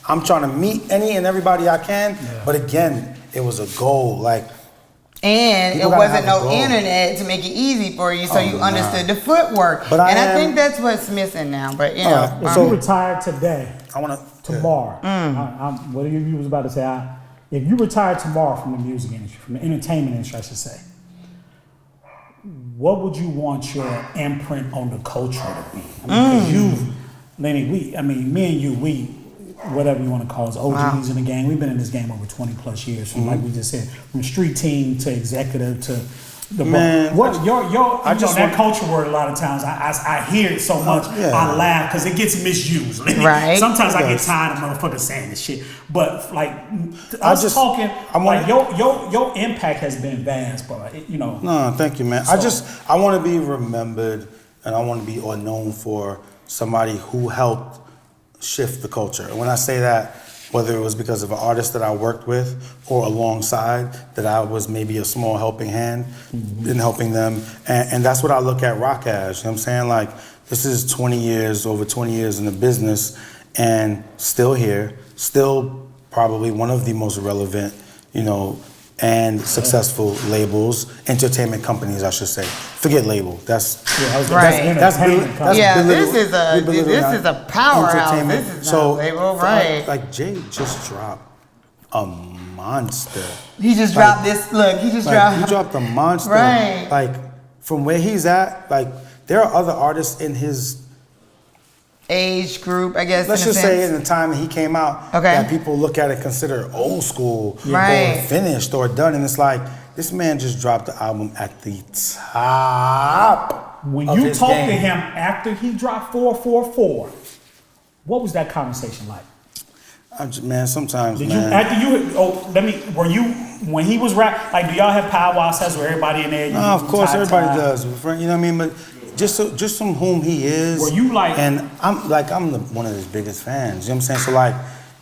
I'm trying to meet any and everybody I can. Yeah. But again, it was a goal. And it wasn't no internet to make it easy for you, so you understood the footwork. I think that's what's missing now. But if you retired today, tomorrow. Mm. What you was about to say? If you retired tomorrow from the music industry, from the entertainment industry, I should say, what would you want your imprint on the culture to be? Because Lenny, me and you, whatever you want to call us, OGs in the game. We've been in this game over 20 plus years. From like we just said, from street team to executive to the man. That culture word a lot of times I hear it so much. I laugh because it gets misused. Right. Sometimes I get tired of motherfuckers saying this shit. But your impact has been vast, but No, thank you, man. So, I want to be remembered, and I want to be known for somebody who helped shift the culture. And when I say that, whether it was because of an artist that I worked with or alongside, that I was maybe a small helping hand in helping them. And that's what I look at rock as. You know what I'm saying? Like, this is over 20 years in the business, and still here, still probably one of the most relevant, and successful labels, entertainment companies, I should say. Forget label. This is a powerhouse. This is not a label, right? Like Jay just dropped a monster. He just dropped this. Look, he dropped a monster. Right. Like from where he's at, like there are other artists in his age group, I guess. Let's just say in the time that he came out, that people look at it, consider old school or finished or done, and it's like this man just dropped the album at the top. When you talked to him after he dropped 444, what was that conversation like? Man, sometimes were you when he was rap, like, do y'all have powwow sets where everybody in there? Of course, everybody does. You know what I mean? But just from whom he is. Were you like? And I'm one of his biggest fans. You know what I'm saying? So like,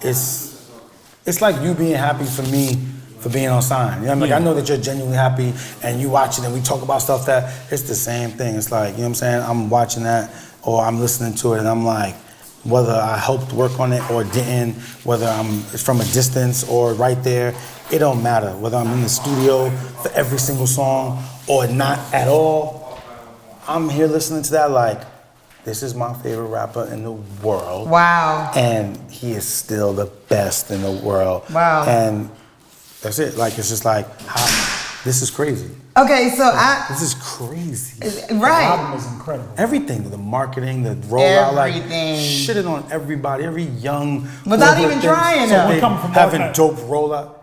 it's like you being happy for me for being on Sign. You know what I mean? Like, I know that you're genuinely happy, and you watch it, and we talk about stuff that it's the same thing. It's like, you know what I'm saying? I'm watching that, or I'm listening to it, and I'm like, whether I helped work on it or didn't, whether it's from a distance or right there, it don't matter. Whether I'm in the studio for every single song or not at all, I'm here listening to that like, this is my favorite rapper in the world. Wow. And he is still the best in the world. Wow. And that's it. Like, it's just like, this is crazy. Okay, so This is crazy. The right. album is incredible. Everything, the marketing, the rollout, like, Everything. shitting on everybody, every young. Without whoever even thinks trying that to. they Coming from having that. dope rollout,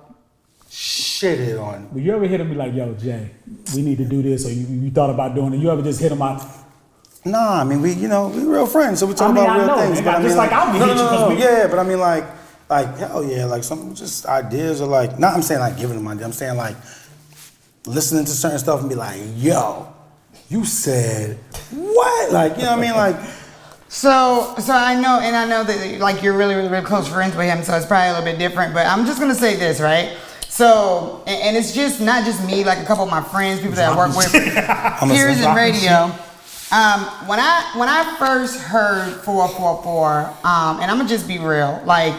shitted on. Will you ever hit him and be like, yo, Jay, we need to do this, or you thought about doing it? You ever just hit him out? Nah, I mean, we real friends, so we talk I mean, about I real know, things. man. But I mean, Just like I would hit you 'cause we- yeah, but I mean, like hell yeah, like some just ideas or like, not I'm saying like giving them ideas, I'm saying like listening to certain stuff and be like, yo, you said what? Like, you know what I mean? Like, So I know that like you're really, really, really close friends with him, so it's probably a little bit different. But I'm just gonna say this, right? So, and it's just not just me, like a couple of my friends, people that I work with, peers in radio. When I first heard 444, and I'm gonna just be real, like,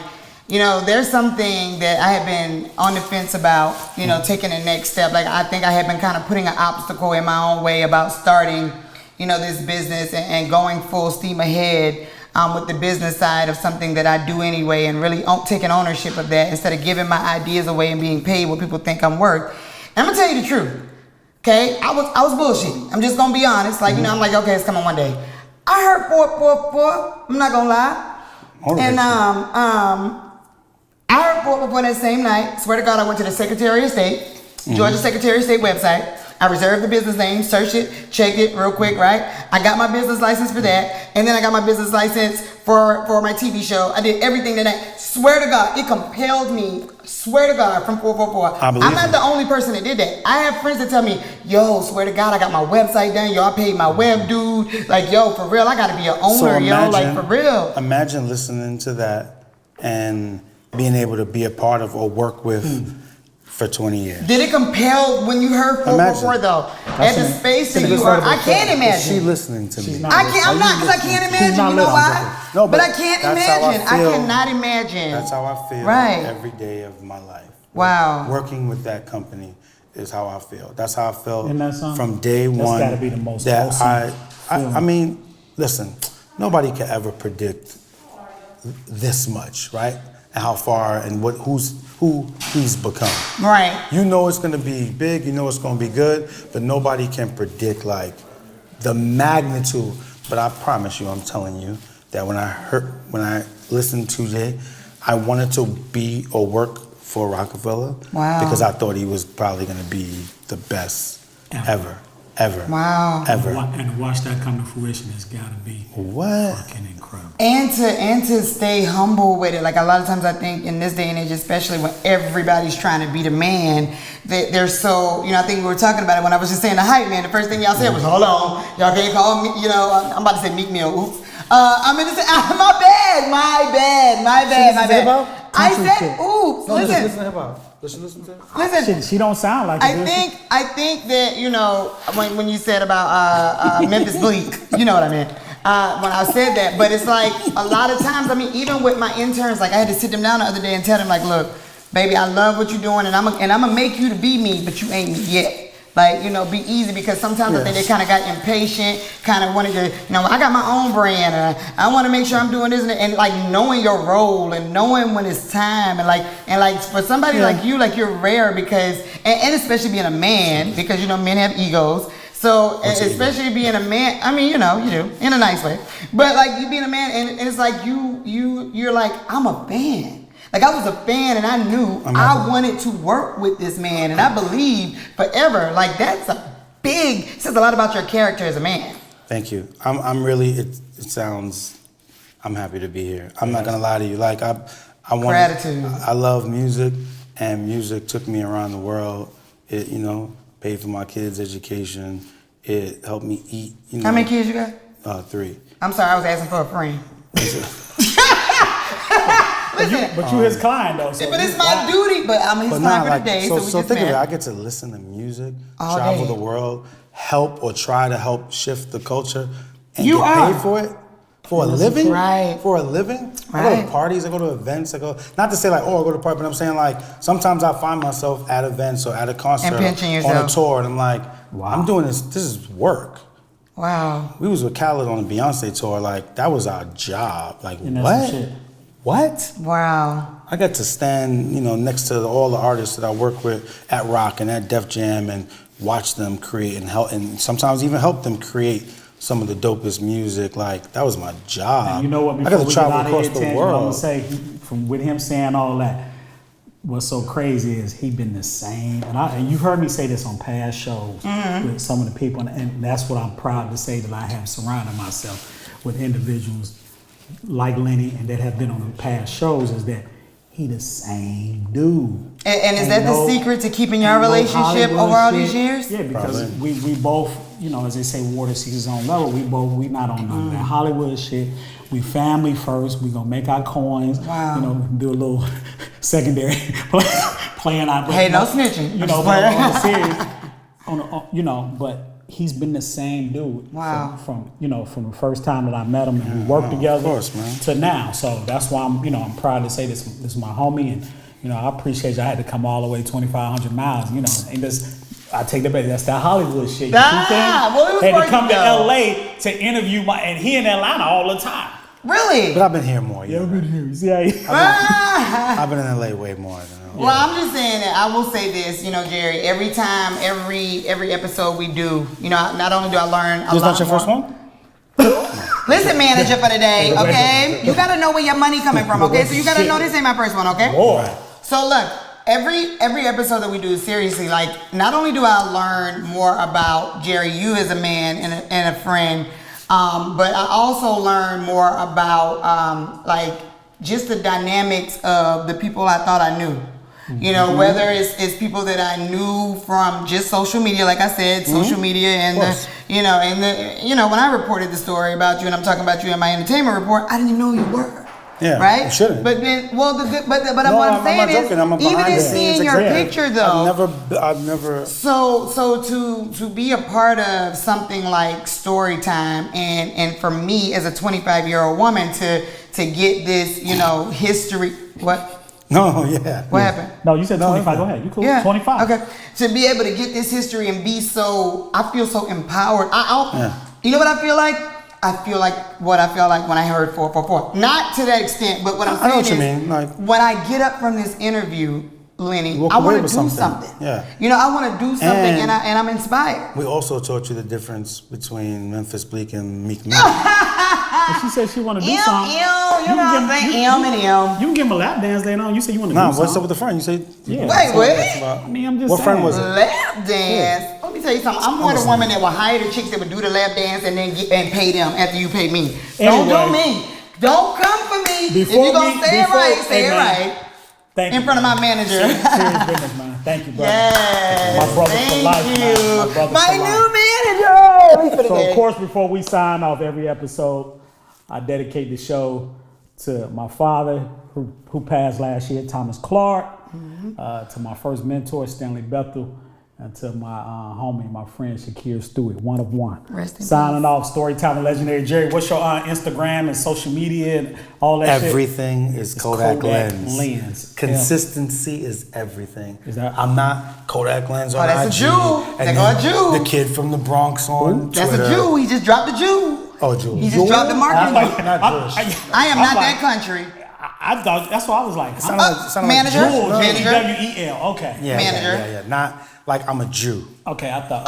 you know, there's something that I have been on the fence about, you know, taking the next step. Like, I think I have been kind of putting an obstacle in my own way about starting, you know, this business and going full steam ahead with the business side of something that I do anyway, and really taking ownership of that instead of giving my ideas away and being paid what people think I'm worth. And I'm gonna tell you the truth. Okay, I was bullshitting. I'm just gonna be honest. Like, you know, I'm like, okay, it's coming one day. I heard 444. I'm not gonna lie. And I heard 444 that same night. Swear to God, I went to the Secretary of State, Georgia Secretary of State website. I reserved the business name, searched it, checked it real quick, right? I got my business license for that, and then I got my business license for my TV show. I did everything that I swear to God, it compelled me. Swear to God, from 444. I'm not the only person that did that. I have friends that tell me, yo, swear to God, I got my website done. Yo, I paid my web dude. Like, yo, for real, I gotta be an owner, so imagine, like, for real. Imagine listening to that and being able to be a part of or work with for 20 years. Did it compel when you heard 444 though? At the space that you are, I can't imagine. Is she listening to me? I'm not, because I can't imagine. You know why? No, but I can't imagine. I cannot imagine. That's how I feel every day of my life. Wow. Working with that company is how I feel. That's how I felt that from day one. That's gotta be the most I mean, listen, nobody can ever predict this much, right? And how far and who he's become. Right. You know it's gonna be big, you know it's gonna be good, but nobody can predict like the magnitude. But I promise you, I'm telling you, that when I listened to Jay, I wanted to be or work for Rockefeller. Wow. Because I thought he was probably gonna be the best ever. Wow. Ever. And to watch that come to fruition has got to be fucking incredible. And to stay humble with it. Like, a lot of times I think in this day and age, especially when everybody's trying to be the man, they're so, you know, I think we were talking about it when I was just saying the hype man. The first thing y'all said was, hold on, y'all can't call me, you know, I'm about to say Meek Mill, oops. I'm going to say, my bad. I said, oops, listen. Listen to hip hop. Listen to it. Listen. She don't sound like I think that, you know, when you said about Memphis Bleak, you know what I meant. When I said that, but it's like a lot of times, I mean, even with my interns, like I had to sit them down the other day and tell them, like, look, baby, I love what you're doing, and I'm gonna make you to be me, but you ain't me yet. Like, you know, be easy, because sometimes I think they kind of got impatient, kind of wanted to, you know, I got my own brand, and I want to make sure I'm doing this, and like knowing your role and knowing when it's time, and like for somebody like you, like you're rare because, and especially being a man, because, you know, men have egos. So, especially being a man, I mean, you know, you do, in a nice way. But like you being a man, and it's like you're like, I'm a fan. Like, I was a fan, and I knew I wanted to work with this man, and I believe forever. Like, that's says a lot about your character as a man. Thank you. I'm really, I'm happy to be here. I'm not gonna lie to you. Like, I want Gratitude. I love music, and music took me around the world. It, paid for my kids' education. It helped me eat. How many kids you got? 3. I'm sorry, I was asking for a friend. But you his client though. So but it's my duty. But I'm his client for the day. So think of it. I get to listen to music, all travel day. the world, help or try to help shift the culture, and You get are. paid for it. For a living? Right. For a living? I go Right. to parties, I go to events, not to say like, oh, I go to a party, but I'm saying like, sometimes I find myself at events or at a concert And pinching on yourself. a tour, and I'm like, I'm doing this is work. Wow. We was with Khaled on the Beyonce tour, like, that was our job. Like, And that's what? some shit. What? Wow. I got to stand, next to all the artists that I work with at Rock and at Def Jam and watch them create and help, and sometimes even help them create some of the dopest music. Like, that was my job. And you know what? I Before got to we travel get out across of the here, Tangent, I'm world. gonna say, from with him saying all that, what's so crazy is he been the same. And you've heard me say this on past shows with some of the people, and that's what I'm proud to say, that I have surrounded myself with individuals like Lenny and that have been on the past shows, is that he the same dude. And is that the secret to keeping your relationship over all these years? Yeah, because we both, as they say, water sees its own level. We not on none of that Hollywood shit. We family first. We gonna make our coins. Wow. Do a little secondary playing out. Hey, no snitching. But on the series, but he's been the same dude. Wow. From the first time that I met him and we worked together, of course, man. to now. So that's why I'm proud to say this is my homie, and I appreciate you. I had to come all the way 2,500 miles. And I take that back. That's that Hollywood shit. You see what I'm saying? Well, it was had to worth come it, to though. LA to interview and he in Atlanta all the time. Really? But I've been here more. Yeah, I've been here. You see how I've been in LA way more than Well, I'm just saying that I will say this, Jerry. Every time, every episode we do, not only do I learn a This lot not your more. first one? Listen, manager for the day, okay? You gotta know where your money coming from, okay? So you gotta know this ain't my first one, okay? Boy. So look, every episode that we do, seriously, like, not only do I learn more about Jerry, you as a man and a friend, but I also learn more about just the dynamics of the people I thought I knew. Whether it's people that I knew from just social media, like I said, social media, and when I reported the story about you, and I'm talking about you in my entertainment report, I didn't even know who you were. Yeah, right. You shouldn't. But then, what I'm I'm saying not is, joking. I'm a even behind in the seeing scenes your executive. picture, though, I've never. So to be a part of something like StoryTime, and for me as a 25-year-old woman to get this, history. What? No, yeah. What happened? No, you said 25. Go ahead. You cool? Yeah. 25. Okay. To be able to get this history and be I feel so empowered. You know what I feel like? I feel like what I felt like when I heard 444. Not to that extent, but what I'm saying I know what is, you mean. Like, when I get up from this interview, Lenny, Walk I away want to with do something. Yeah. I want to do something, and I'm inspired. We also taught you the difference between Memphis Bleak and Meek Mill. And she said she want to do something. You know what I'm saying? And You can give him a lap dance later on. You said you want to do Nah, something. what's up with the friend? You said. Yeah. Wait. I mean, I'm just What saying. friend was it? Lap dance. Let me tell you something. I'm more the woman that will hire the chicks that would do the lap dance and then pay them after you pay me. Don't do me. Don't come for me. If you're going to say it right, say it right. Thank in you, front of man. my manager. Serious business, man. Thank you, brother. Yes. My brother for life, Thank man. you. My brother My for new life. manager. So, of course, before we sign off every episode, I dedicate the show to my father, who passed last year, Thomas Clark, to my first mentor, Stanley Bethel, and to my homie, my friend, Shakir Stewart, one of one. Rest in Signing off, Storytime and Legendary Jerry. What's your Instagram and social media and all that shit? Everything is Kodak Lens. Yeah. Consistency is everything. Is that- I'm not Kodak Lens on that's a IG. Jew. And They go a then Jew. The kid from the Bronx on That's Twitter. a Jew. He just dropped the Jew. Oh, Jew. He just dropped the marketing. Not Jewish. I am not that country. I thought that's what I was like. Sound like manager? Jew. Manager? W-E-L. Okay. Yeah, Manager. Yeah. Not like I'm a Jew. Okay, I thought.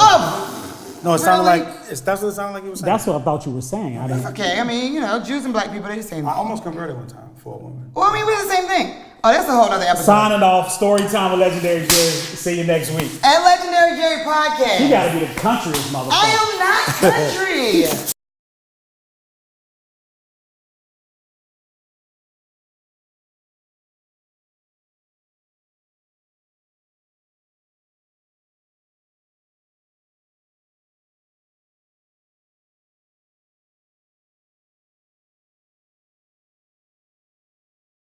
No, it sounded Really? like that's what it sounded like you were saying. That's what I thought you were saying. I didn't. Okay, I mean, Jews and black people, they the same I thing. almost converted one time for a woman. Well, I mean, we're the same thing. Oh, that's a whole other episode. Signing off. Storytime with Legendary Jerry. See you next week. At Legendary Jerry Podcast. You gotta be the countryest motherfucker. I am not country.